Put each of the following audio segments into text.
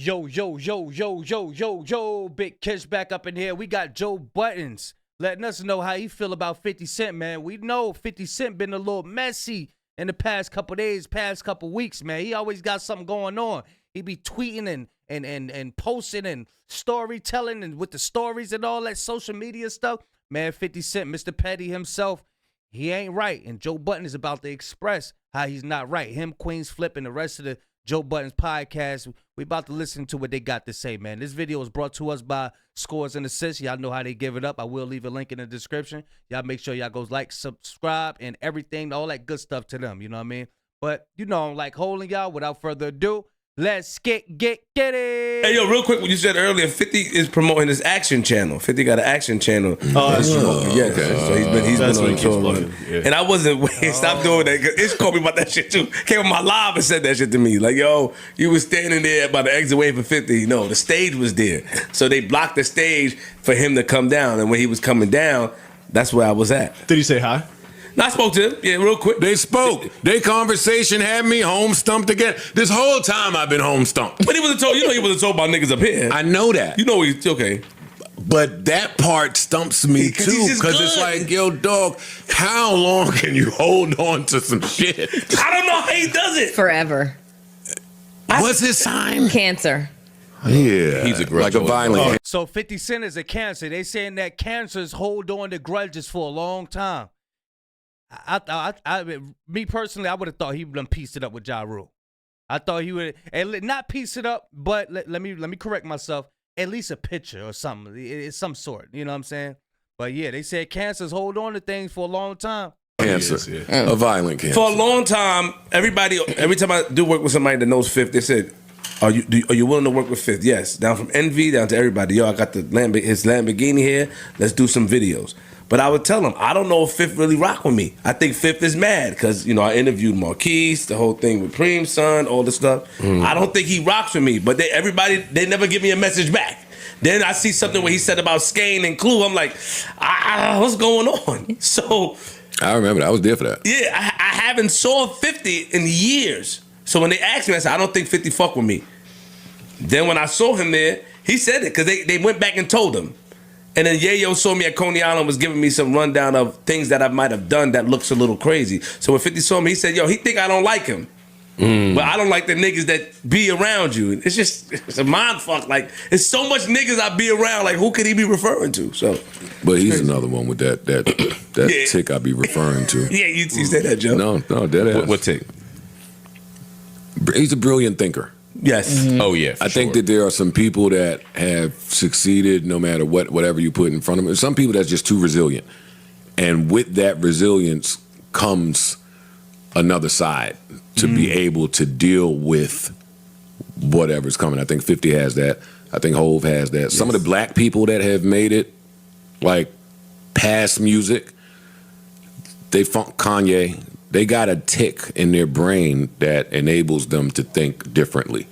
Yo, yo, yo, yo, yo, yo, yo, Big Kish back up in here. We got Joe Buttons letting us know how he feel about 50 Cent, man. We know 50 Cent been a little messy in the past couple days, past couple weeks, man. He always got something going on. He be tweeting and posting and storytelling and with the stories and all that social media stuff. Man, 50 Cent, Mr. Petty himself, he ain't right. And Joe Budden is about to express how he's not right. Him, Queens Flip, and the rest of the Joe Budden's podcast. We about to listen to what they got to say, man. This video was brought to us by Scores and Assists. Y'all know how they give it up. I will leave a link in the description. Y'all make sure y'all go like, subscribe, and everything, all that good stuff to them. You know what I mean? But, you know, I'm like holding y'all. Without further ado, let's get it. Hey, yo, real quick, what you said earlier, 50 is promoting his action channel. 50 got an action channel. Oh, that's true. Yeah, Okay. so he's been on the tour. And I wasn't, stop doing that. It's called me about that shit too. Came on my live and said that shit to me. Like, yo, you was standing there by the exit waiting for 50. No, the stage was there. So they blocked the stage for him to come down. And when he was coming down, that's where I was at. Did he say hi? No, I spoke to him. Yeah, real quick. They spoke. Their conversation had me home stumped again. This whole time I've been home stumped. But he wasn't told. You know, he wasn't told about niggas up here. I know that. You know he's okay. But that part stumps me Because too, he's just because it's good. like, yo, dog, how long can you hold on to some shit? I don't know how he does it. Forever. What's his sign? Cancer. Yeah, He's a grudge like a holder. violent. So 50 Cent is a cancer. They saying that cancers hold on to grudges for a long time. Me personally, I would have thought he would have pieced it up with Ja Rule. I thought he would, and not piece it up, but let me correct myself. At least a picture or something. It's some sort. You know what I'm saying? But yeah, they said cancers hold on to things for a long time. Cancer, a violent cancer. For a long time, every time I do work with somebody that knows Fifth, they said, are you willing to work with Fifth? Yes. Down from Envy down to everybody. Yo, I got his Lamborghini here. Let's do some videos. But I would tell him, I don't know if Fifth really rock with me. I think Fifth is mad because, you know, I interviewed Marquise, the whole thing with Preem's son, all this stuff. I don't think he rocks with me. But they never give me a message back. Then I see something where he said about Skane and Clue. I'm like, what's going on? So I remember that. I was there for that. yeah, I haven't saw 50 in years. So when they asked me, I said, I don't think 50 fuck with me. Then when I saw him there, he said it because they went back and told him. And then Yayo saw me at Coney Island, was giving me some rundown of things that I might have done that looks a little crazy. So when 50 saw me, he said, yo, he think I don't like him. But I don't like the niggas that be around you. It's a mind fuck. Like, it's so much niggas I be around. Like, who could he be referring to? So, But he's another one with that Yeah. tick I be referring to. yeah, you said that, Joe. No, dead ass. What tick? He's a brilliant thinker. Yes. Oh, yeah. I think that there are some people that have succeeded no matter whatever you put in front of them. Some people that's just too resilient. And with that resilience comes another side to be able to deal with whatever's coming. I think 50 has that. I think Hove has that. Yes. Some of the black people that have made it, like past music, Kanye, they got a tick in their brain that enables them to think differently.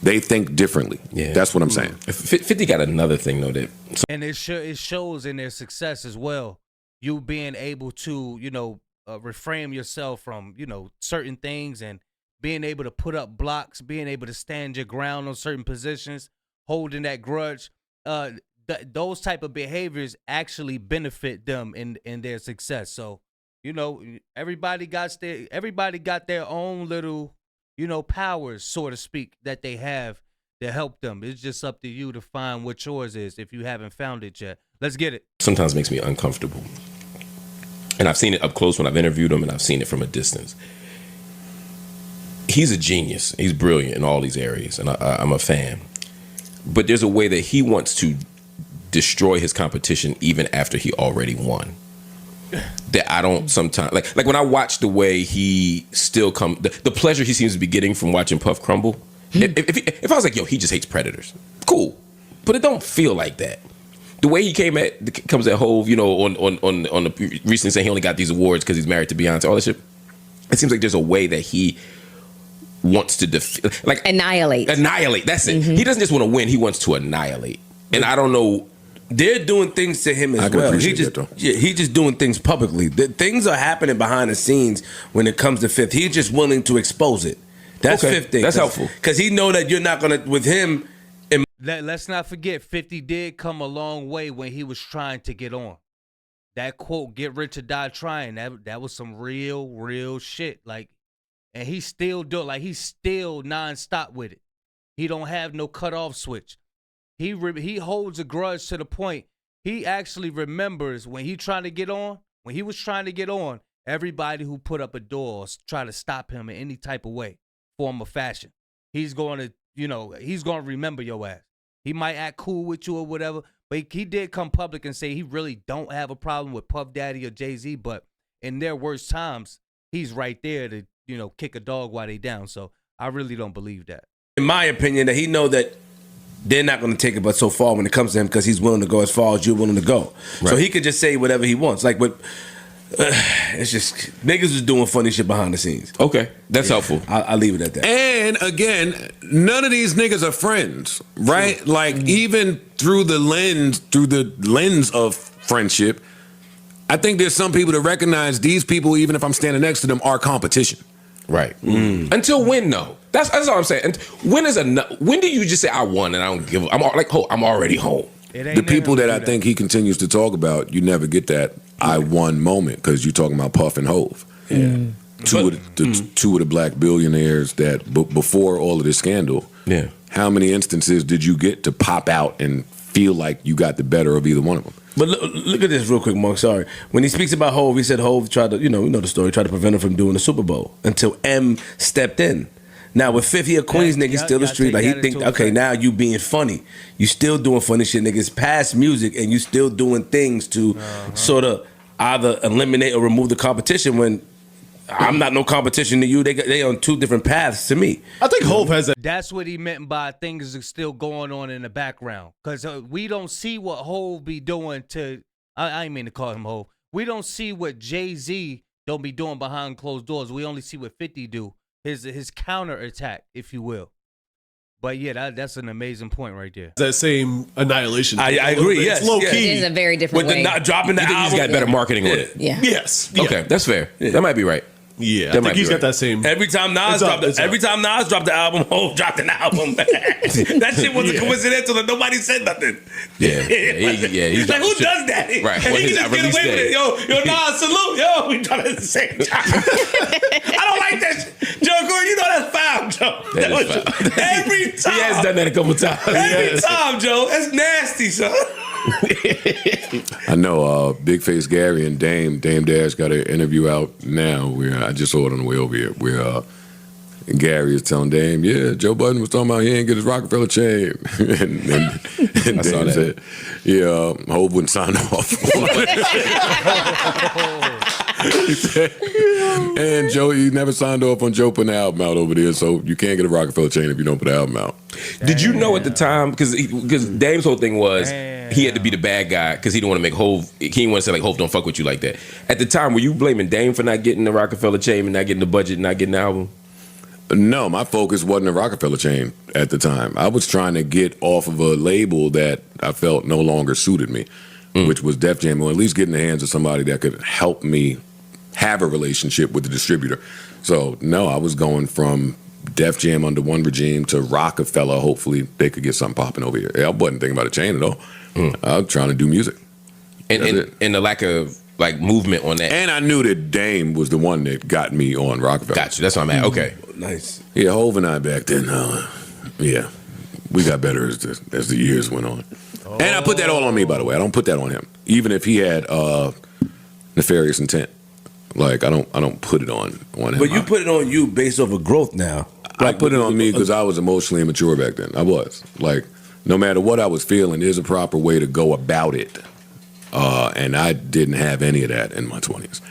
They think differently. Yeah. That's what I'm saying. 50 got another thing, though, that... And it shows in their success as well. You being able to, you know, reframe yourself from, you know, certain things and being able to put up blocks, being able to stand your ground on certain positions, holding that grudge. Those type of behaviors actually benefit them in their success. So, you know, everybody got their own little, you know, powers, so to speak, that they have to help them. It's just up to you to find what yours is if you haven't found it yet. Let's get it. sometimes makes me uncomfortable. And I've seen it up close when I've interviewed him, and I've seen it from a distance. He's a genius. He's brilliant in all these areas, and I'm a fan. But there's a way that he wants to destroy his competition even after he already won. That I don't sometimes like when I watch the way he still the pleasure he seems to be getting from watching Puff crumble. If I was like, yo, he just hates predators, cool, but it don't feel like that. The way he comes at Hove, you know, on the recently saying he only got these awards because he's married to Beyonce, all that shit. It seems like there's a way that he wants to annihilate. That's it. Mm-hmm. He doesn't just want to win; he wants to annihilate. And I don't know. They're doing things to him as well. He's just doing things publicly. Things are happening behind the scenes when it comes to Fifth. He's just willing to expose it. That's Okay, 50. that's helpful. Because he know that you're not gonna with him. Let's not forget, 50 did come a long way when he was trying to get on. That quote, "Get rich or die trying," that was some real shit. Like, and he still do it. Like, he's still nonstop with it. He don't have no cutoff switch. He holds a grudge to the point he actually remembers when he trying to get on. When he was trying to get on, everybody who put up a door or try to stop him in any type of way, form or fashion, he's going to remember your ass. He might act cool with you or whatever, but he did come public and say he really don't have a problem with Puff Daddy or Jay-Z, but in their worst times, he's right there to, kick a dog while they down. So I really don't believe that. In my opinion, that he know that they're not going to take it but so far when it comes to him because he's willing to go as far as you're willing to go. Right. So he could just say whatever he wants. Like, but it's just niggas is doing funny shit behind the scenes. Okay, that's helpful. I'll leave it at that. And again, none of these niggas are friends, right? Sure. Like even through the lens of friendship, I think there's some people that recognize these people, even if I'm standing next to them, are competition. Right. Until when, though? That's all I'm saying. When is enough? When do you just say I won and I don't give? I'm already home. The people that I think he continues to talk about, you never get that I won moment because you're talking about Puff and Hove. Yeah. Two of the black billionaires that before all of this scandal. Yeah. How many instances did you get to pop out and feel like you got the better of either one of them? But look at this real quick, Mark. Sorry. When he speaks about Hove, he said Hove tried to, you know the story, tried to prevent him from doing the Super Bowl until M stepped in. Now with 50 a Queens nigga still the street, like he think, okay, now you being funny. You still doing funny shit, niggas past music, and you still doing things to sort of either eliminate or remove the competition when I'm not no competition to you. They on two different paths to me. I think Hove has that. That's what he meant by things are still going on in the background. Because we don't see what Hove be doing to, I ain't mean to call him Hove. We don't see what Jay-Z don't be doing behind closed doors. We only see what 50 do. His counterattack, if you will. But yeah, that's an amazing point right there. That same annihilation. I agree. Yes, it's low key. It is a very different way. Not dropping the album. He's got better marketing on it. Yeah. Yes. Okay, that's fair. That might be right. Yeah, I think he's got that same. Every time Nas dropped the album, Hov dropped an album. That shit wasn't coincidental and nobody said nothing. Yeah. He's like, who does that? Right. And he just get away with it. Yo, Nas, salute. Yo, we dropped it at the same time. I don't like that shit. Joe Gore, you know that's foul, Joe. That is foul. Every time. He has done that a couple times. Every time, Joe. That's nasty, son. I know Big Face Gary and Dame Dash got an interview out now where I just saw it on the way over here where Gary is telling Dame, yeah, Joe Budden was talking about he ain't get his Roc-A-Fella chain. and Dame said, yeah, Hov wouldn't sign off. He said, and Joe, he never signed off on Joe putting the album out over there, so you can't get a Roc-A-Fella chain if you don't put the album out. Did you know at the time, because Dame's whole thing was he had to be the bad guy because he didn't want to make Hov, he didn't want to say like Hov don't fuck with you like that. At the time, were you blaming Dame for not getting the Roc-A-Fella chain and not getting the budget and not getting the album? No, my focus wasn't the Roc-A-Fella chain at the time. I was trying to get off of a label that I felt no longer suited me, which was Def Jam, or at least get in the hands of somebody that could help me have a relationship with the distributor. So, no, I was going from Def Jam under one regime to Roc-A-Fella. Hopefully, they could get something popping over here. I wasn't thinking about a chain at all. I was trying to do music. And the lack of like movement on that. And I knew that Dame was the one that got me on Roc-A-Fella. Gotcha. That's what I'm at. Okay. Nice. Yeah, Hov and I back then, yeah, we got better as the years went on. And I put that all on me, by the way. I don't put that on him. Even if he had nefarious intent. Like, I don't put it on him. But you put it on you based off of growth now. I put it on me because I was emotionally immature back then. I was. Like, no matter what I was feeling, there's a proper way to go about it. And I didn't have any of that in my 20s.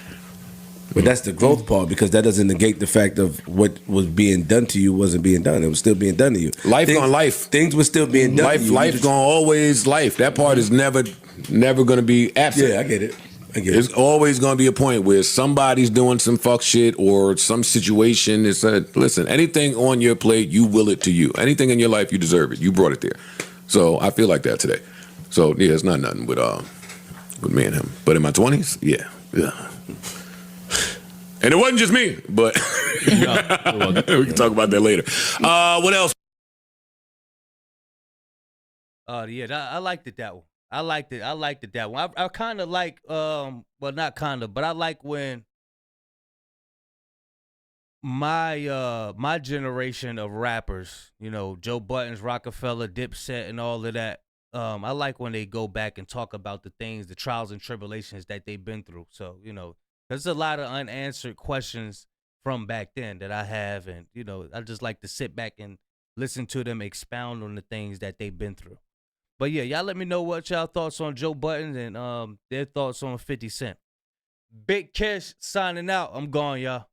But that's the growth part, because that doesn't negate the fact of what was being done to you wasn't being done. It was still being done to you. Life on life. Things were still being done to you. Life gonna always life. That part is never going to be absent. Yeah, I get it. There's always going to be a point where somebody's doing some fuck shit or some situation. Listen, anything on your plate, you will it to you. Anything in your life, you deserve it. You brought it there. So I feel like that today. So yeah, it's not nothing with me and him. But in my 20s, yeah. And it wasn't just me, but we can talk about that later. What else? Yeah, I liked it that one. I liked it that one. I kind of like, well, not kind of, but I like when my generation of rappers, you know, Joe Budden's, Roc-A-Fella, Dipset, and all of that. I like when they go back and talk about the things, the trials and tribulations that they've been through. So, you know, there's a lot of unanswered questions from back then that I have, and you know, I just like to sit back and listen to them expound on the things that they've been through. But yeah, y'all let me know what y'all thoughts on Joe Budden and their thoughts on 50 Cent. Big Kish signing out. I'm gone, y'all.